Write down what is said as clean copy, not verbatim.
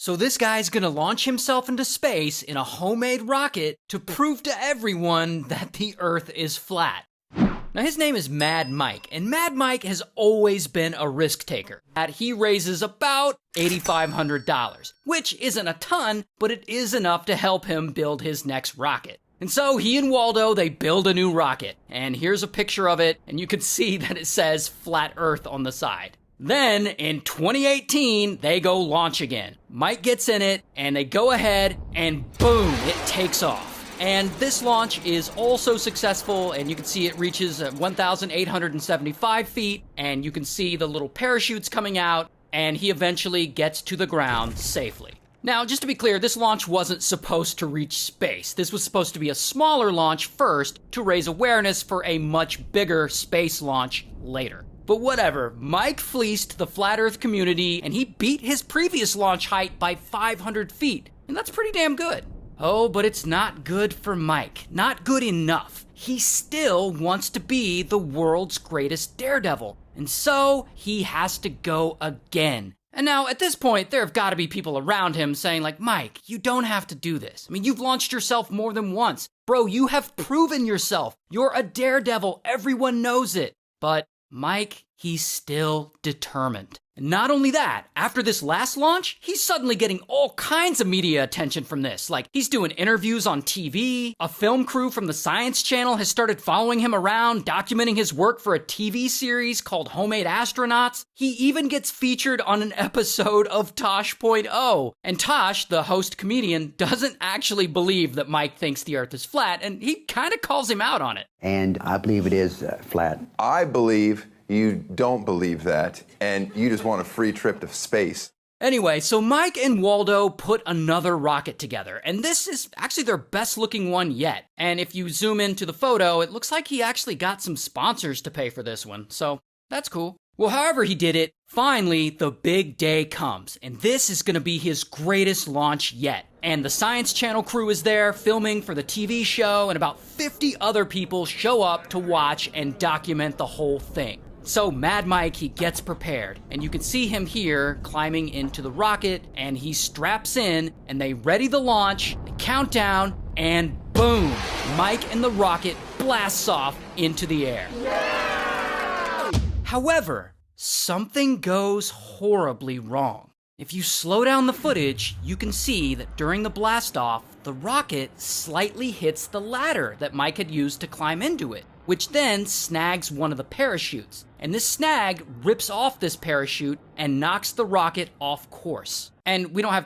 So this guy's gonna launch himself into space in a homemade rocket to prove to everyone that the Earth is flat. Now his name is Mad Mike, and Mad Mike has always been a risk taker. He raises about $8,500, which isn't a ton, but it is enough to help him build his next rocket. And so he and Waldo, they build a new rocket, and here's a picture of it, and you can see that it says Flat Earth on the side. Then, in 2018, they go launch again. Mike gets in it, and they go ahead, and boom, it takes off. And this launch is also successful, and you can see it reaches 1,875 feet, and you can see the little parachutes coming out, and he eventually gets to the ground safely. Now, just to be clear, this launch wasn't supposed to reach space. This was supposed to be a smaller launch first to raise awareness for a much bigger space launch later. But whatever, Mike fleeced the Flat Earth community, and he beat his previous launch height by 500 feet, and that's pretty damn good. Oh, but it's not good for Mike. Not good enough. He still wants to be the world's greatest daredevil, and so he has to go again. And now, at this point, there have got to be people around him saying like, Mike, you don't have to do this. I mean, you've launched yourself more than once. Bro, you have proven yourself. You're a daredevil. Everyone knows it. But Mike, he's still determined. And not only that, after this last launch, he's suddenly getting all kinds of media attention from this. Like, he's doing interviews on TV, a film crew from the Science Channel has started following him around, documenting his work for a TV series called Homemade Astronauts. He even gets featured on an episode of Tosh.0. And Tosh, the host comedian, doesn't actually believe that Mike thinks the Earth is flat, and he kind of calls him out on it. And I believe it is flat. I believe you don't believe that, and you just want a free trip to space. Anyway, so Mike and Waldo put another rocket together, and this is actually their best looking one yet. And if you zoom into the photo, it looks like he actually got some sponsors to pay for this one, so that's cool. Well, however he did it, finally the big day comes, and this is gonna be his greatest launch yet. And the Science Channel crew is there filming for the TV show, and about 50 other people show up to watch and document the whole thing. So Mad Mike, he gets prepared, and you can see him here climbing into the rocket, and he straps in, and they ready the launch, they count down, and boom, Mike and the rocket blasts off into the air. However, something goes horribly wrong. If you slow down the footage, you can see that during the blast off, the rocket slightly hits the ladder that Mike had used to climb into it, which then snags one of the parachutes. And this snag rips off this parachute and knocks the rocket off course. And we don't have